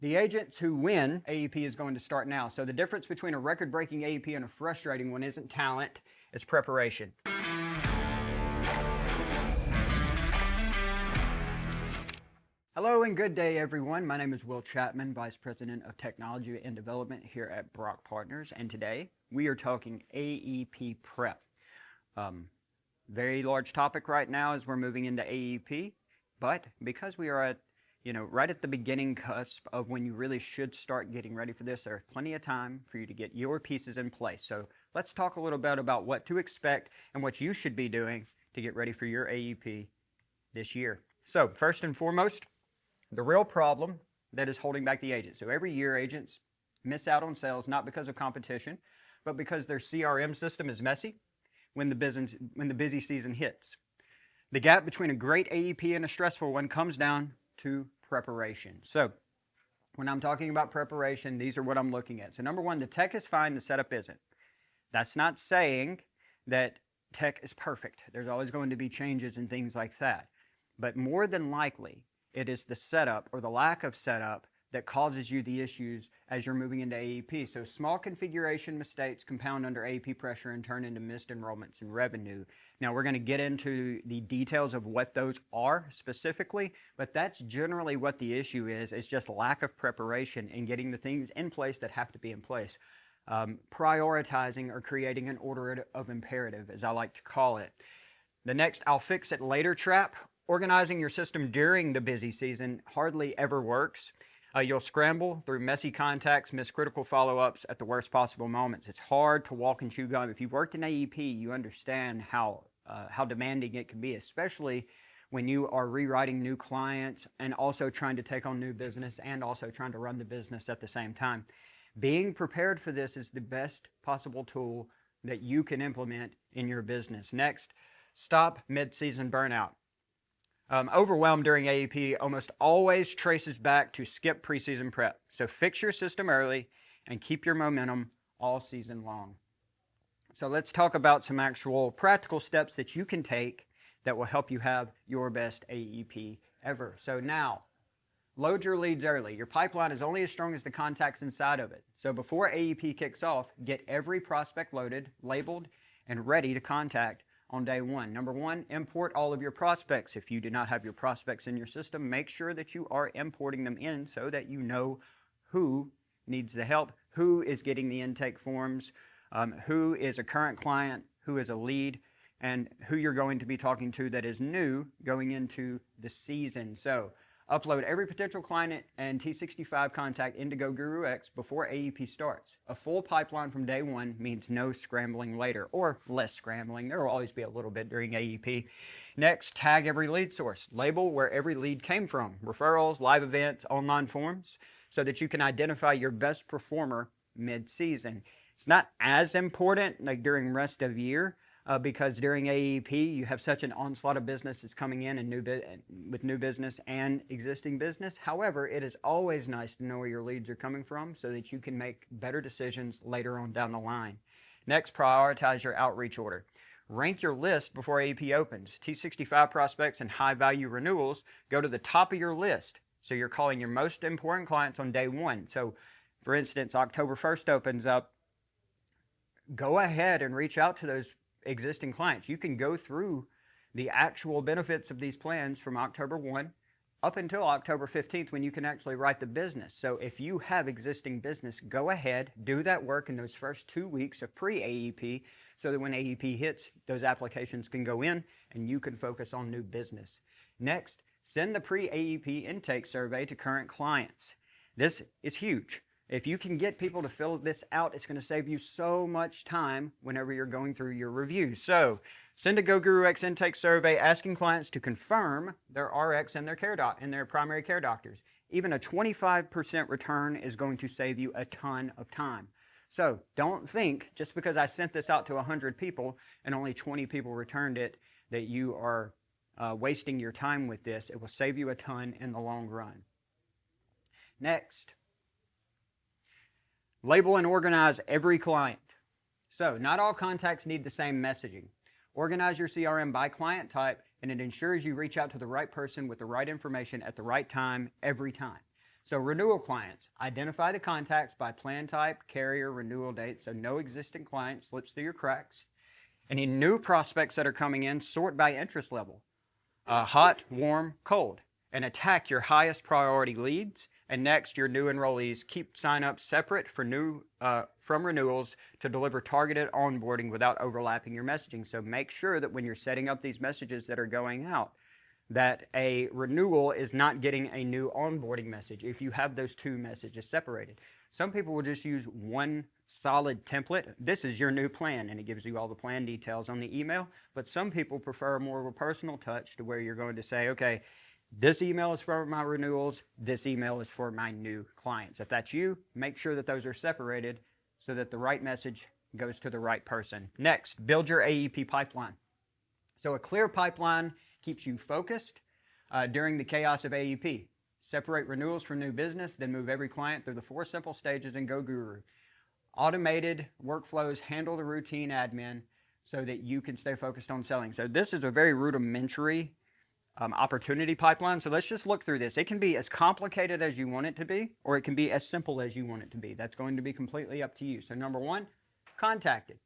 The agents who win AEP is going to start now. So the difference between a record-breaking AEP and a frustrating one isn't talent, it's preparation. Hello and good day, everyone. My name is Will Chapman, Vice President of Technology and Development here at Brock Partners, and today we are talking AEP prep. Very large topic right now as we're moving into AEP, but because we are at right at the beginning cusp of when you really should start getting ready for this, there's plenty of time for you to get your pieces in place. So let's talk a little bit about what to expect and what you should be doing to get ready for your AEP this year. So first and foremost, the real problem that is holding back the agents. So every year agents miss out on sales not because of competition, but because their CRM system is messy when the busy season hits. The gap between a great AEP and a stressful one comes down to preparation. So when I'm talking about preparation, these are what I'm looking at. So number one, the tech is fine, the setup isn't. That's not saying that tech is perfect. There's always going to be changes and things like that. But more than likely, it is the setup or the lack of setup that causes you the issues as you're moving into AEP. So small configuration mistakes compound under AEP pressure and turn into missed enrollments and revenue. Now we're going to get into the details of what those are specifically, but that's generally what the issue is. It's just lack of preparation and getting the things in place that have to be in place. Prioritizing or creating an order of imperative, as I like to call it. The next I'll fix it later trap. Organizing your system during the busy season hardly ever works. You'll scramble through messy contacts, miss critical follow-ups at the worst possible moments. It's hard to walk and chew gum. If you've worked in AEP, you understand how demanding it can be, especially when you are rewriting new clients and also trying to take on new business and also trying to run the business at the same time. Being prepared for this is the best possible tool that you can implement in your business. Next, stop mid-season burnout. Overwhelm during AEP almost always traces back to skip preseason prep. So fix your system early and keep your momentum all season long. So let's talk about some actual practical steps that you can take that will help you have your best AEP ever. So now, load your leads early. Your pipeline is only as strong as the contacts inside of it. So before AEP kicks off, get every prospect loaded, labeled, and ready to contact on day one. Number one, import all of your prospects. If you do not have your prospects in your system, make sure that you are importing them in so that you know who needs the help, who is getting the intake forms, who is a current client, who is a lead, and who you're going to be talking to that is new going into the season. So upload every potential client and T65 contact into GoGuruX before AEP starts. A full pipeline from day one means no scrambling later, or less scrambling. There will always be a little bit during AEP. Next, tag every lead source. Label where every lead came from, referrals, live events, online forums, so that you can identify your best performer mid-season. It's not as important like during rest of year, because during AEP you have such an onslaught of business that's coming in and with new business and existing business. However, it is always nice to know where your leads are coming from so that you can make better decisions later on down the line. Next, prioritize your outreach order. Rank your list before AEP opens. T65 prospects and high-value renewals go to the top of your list. So you're calling your most important clients on day one. So, for instance, October 1st opens up. Go ahead and reach out to those existing clients. You can go through the actual benefits of these plans from October 1 up until October 15th when you can actually write the business. So if you have existing business, go ahead, do that work in those first 2 weeks of pre-AEP so that when AEP hits, those applications can go in and you can focus on new business. Next, send the pre-AEP intake survey to current clients. This is huge. If you can get people to fill this out, it's going to save you so much time whenever you're going through your review. So send a GoGuruX intake survey asking clients to confirm their RX and their primary care doctors. Even a 25% return is going to save you a ton of time. So don't think just because I sent this out to 100 people and only 20 people returned it that you are wasting your time with this. It will save you a ton in the long run. Next, label and organize every client. So not all contacts need the same messaging. Organize your CRM by client type, and it ensures you reach out to the right person with the right information at the right time every time. So renewal clients, identify the contacts by plan type, carrier, renewal date, so no existing client slips through your cracks. Any new prospects that are coming in, sort by interest level, hot, warm, cold, and attack your highest priority leads. And next, your new enrollees, keep sign-ups separate for from renewals to deliver targeted onboarding without overlapping your messaging. So make sure that when you're setting up these messages that are going out, that a renewal is not getting a new onboarding message if you have those two messages separated. Some people will just use one solid template. This is your new plan, and it gives you all the plan details on the email. But some people prefer more of a personal touch to where you're going to say, okay, this email is for my renewals, this email is for my new clients. If that's you, make sure that those are separated so that the right message goes to the right person. Next, build your AEP pipeline. So a clear pipeline keeps you focused during the chaos of AEP. Separate renewals from new business, then move every client through the 4 simple stages in GoGuru. Automated workflows handle the routine admin so that you can stay focused on selling. So this is a very rudimentary opportunity pipeline. So let's just look through this. It can be as complicated as you want it to be, or it can be as simple as you want it to be. That's going to be completely up to you. So number 1, contacted.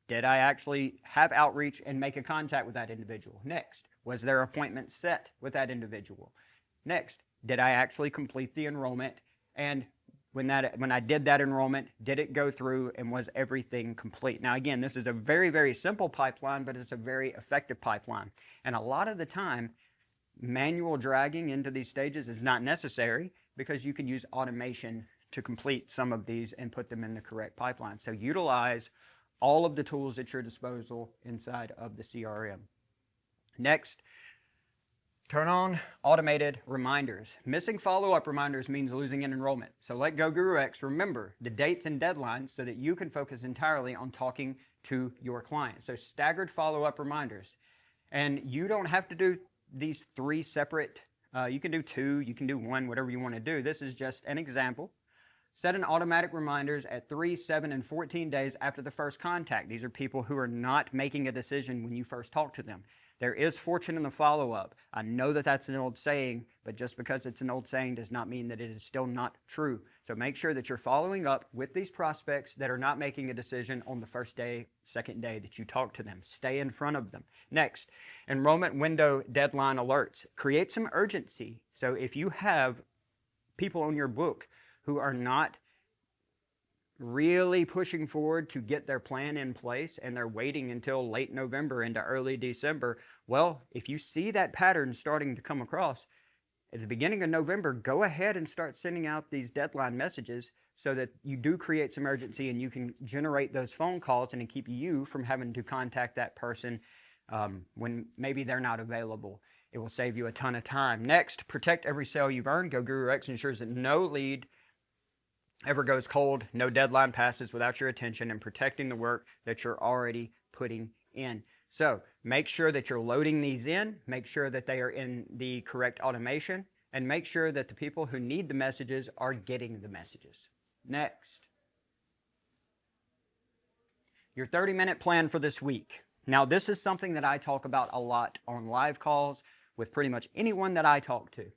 Did I actually have outreach and make a contact with that individual? Next, was their appointment set with that individual? Next, did I actually complete the enrollment? And when I did that enrollment, did it go through and was everything complete? Now again, this is a very, very simple pipeline, but it's a very effective pipeline. And a lot of the time, manual dragging into these stages is not necessary because you can use automation to complete some of these and put them in the correct pipeline. So utilize all of the tools at your disposal inside of the CRM. Next, turn on automated reminders. Missing follow-up reminders means losing an enrollment. So let GoGuruX remember the dates and deadlines so that you can focus entirely on talking to your client. So staggered follow-up reminders. And you don't have to do these 3 separate, you can do 2, you can do 1, whatever you want to do. This is just an example. Set an automatic reminders at 3, 7, and 14 days after the first contact. These are people who are not making a decision when you first talk to them. There is fortune in the follow-up. I know that that's an old saying, but just because it's an old saying does not mean that it is still not true. So make sure that you're following up with these prospects that are not making a decision on the first day, second day that you talk to them. Stay in front of them. Next, enrollment window deadline alerts. Create some urgency. So if you have people on your book who are not really pushing forward to get their plan in place and they're waiting until late November into early December, well, if you see that pattern starting to come across at the beginning of November, go ahead and start sending out these deadline messages so that you do create some urgency and you can generate those phone calls and keep you from having to contact that person when maybe they're not available. It will save you a ton of time. Next, protect every sale you've earned. GoGuruX ensures that no lead ever goes cold, no deadline passes without your attention, and protecting the work that you're already putting in. So make sure that you're loading these in, make sure that they are in the correct automation, and make sure that the people who need the messages are getting the messages. Next, your 30-minute plan for this week. Now, this is something that I talk about a lot on live calls with pretty much anyone that I talk to.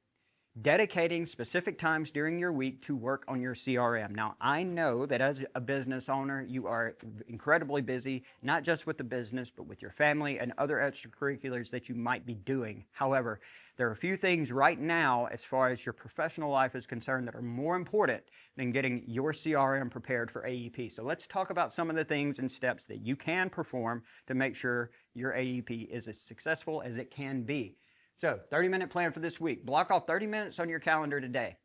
Dedicating specific times during your week to work on your CRM. Now, I know that as a business owner, you are incredibly busy, not just with the business, but with your family and other extracurriculars that you might be doing. However, there are a few things right now, as far as your professional life is concerned, that are more important than getting your CRM prepared for AEP. So let's talk about some of the things and steps that you can perform to make sure your AEP is as successful as it can be. So, 30-minute plan for this week. Block off 30 minutes on your calendar today.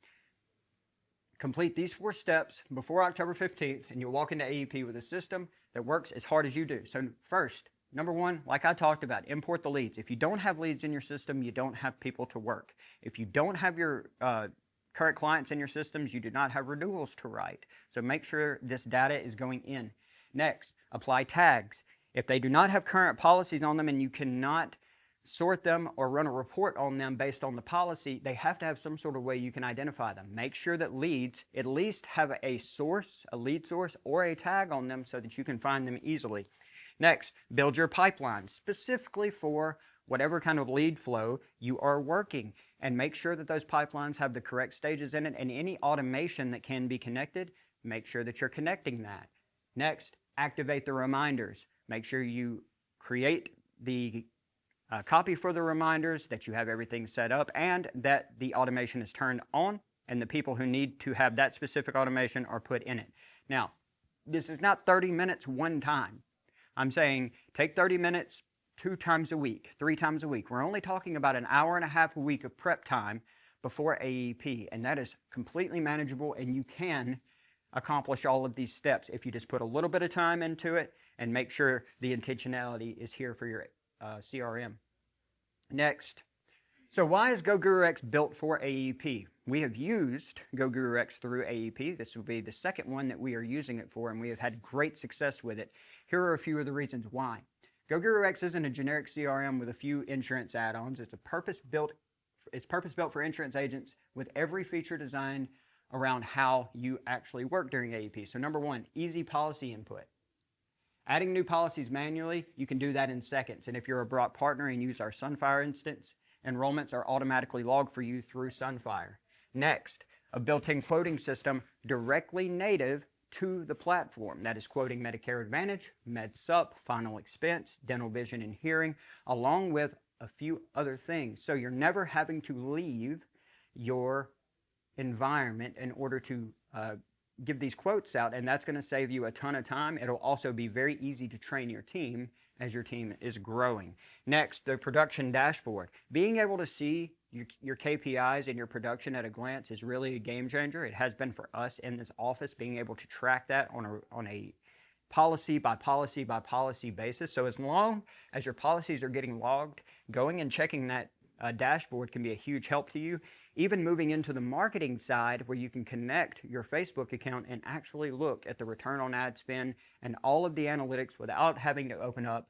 Complete these 4 steps before October 15th, and you'll walk into AEP with a system that works as hard as you do. So first, number 1, like I talked about, import the leads. If you don't have leads in your system, you don't have people to work. If you don't have your current clients in your systems, you do not have renewals to write. So make sure this data is going in. Next, apply tags. If they do not have current policies on them and you cannot sort them or run a report on them based on the policy, they have to have some sort of way you can identify them. Make sure that leads at least have a source, a lead source, or a tag on them so that you can find them easily. Next, build your pipeline specifically for whatever kind of lead flow you are working, and make sure that those pipelines have the correct stages in it, and any automation that can be connected, make sure that you're connecting that. Next, activate the reminders. Make sure you create the copy for the reminders, that you have everything set up, and that the automation is turned on, and the people who need to have that specific automation are put in it. Now, this is not 30 minutes one time. I'm saying take 30 minutes 2 times a week, 3 times a week. We're only talking about an hour and a half a week of prep time before AEP, and that is completely manageable, and you can accomplish all of these steps if you just put a little bit of time into it and make sure the intentionality is here for your CRM. Next, so why is GoGuruX built for AEP? We have used GoGuruX through AEP. This will be the second one that we are using it for, and we have had great success with it. Here are a few of the reasons why. GoGuruX isn't a generic CRM with a few insurance add-ons. It's purpose-built for insurance agents with every feature designed around how you actually work during AEP. So number one, easy policy input. Adding new policies manually, you can do that in seconds. And if you're a Brock partner and use our Sunfire instance, enrollments are automatically logged for you through Sunfire. Next, a built-in quoting system directly native to the platform. That is quoting Medicare Advantage, MedSup, Final Expense, Dental, Vision, and Hearing, along with a few other things. So you're never having to leave your environment in order to give these quotes out, and that's going to save you a ton of time. It'll also be very easy to train your team as your team is growing. Next, the production dashboard. Being able to see your KPIs and your production at a glance is really a game changer. It has been for us in this office, being able to track that on a policy by policy by policy basis. So as long as your policies are getting logged, going and checking that dashboard can be a huge help to you. Even moving into the marketing side, where you can connect your Facebook account and actually look at the return on ad spend and all of the analytics without having to open up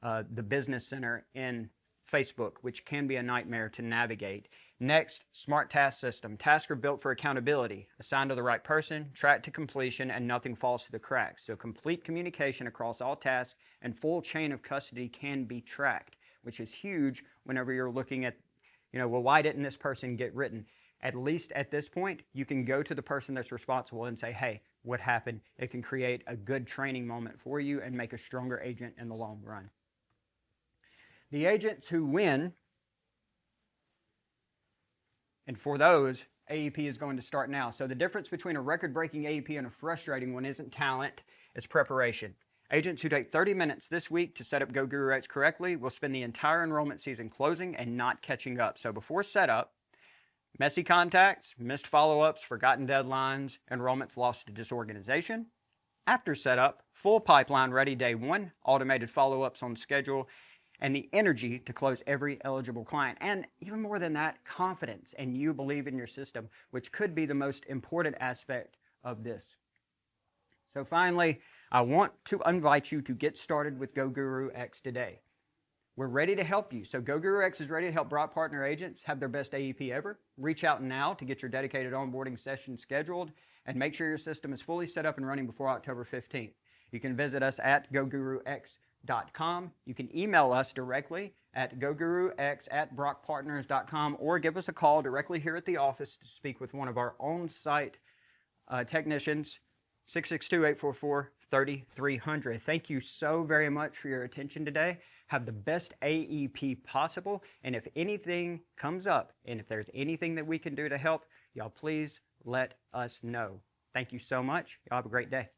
the business center in Facebook, which can be a nightmare to navigate. Next, smart task system. Tasks are built for accountability, assigned to the right person, tracked to completion, and nothing falls to the cracks. So complete communication across all tasks and full chain of custody can be tracked, which is huge whenever you're looking at, well, why didn't this person get written? At least at this point, you can go to the person that's responsible and say, hey, what happened? It can create a good training moment for you and make a stronger agent in the long run. The agents who win, and for those, AEP is going to start now. So the difference between a record-breaking AEP and a frustrating one isn't talent, it's preparation. Agents who take 30 minutes this week to set up GoGuruX correctly will spend the entire enrollment season closing and not catching up. So before setup, messy contacts, missed follow-ups, forgotten deadlines, enrollments lost to disorganization. After setup, full pipeline ready day one, automated follow-ups on schedule, and the energy to close every eligible client. And even more than that, confidence, and you believe in your system, which could be the most important aspect of this. So finally, I want to invite you to get started with GoGuruX today. We're ready to help you. So GoGuruX is ready to help Brock partner agents have their best AEP ever. Reach out now to get your dedicated onboarding session scheduled and make sure your system is fully set up and running before October 15th. You can visit us at GoGuruX.com. You can email us directly at GoGuruX@BrockPartners.com or give us a call directly here at the office to speak with one of our on-site technicians, 662-844-3300. Thank you so very much for your attention today. Have the best AEP possible. And if anything comes up, and if there's anything that we can do to help, y'all please let us know. Thank you so much. Y'all have a great day.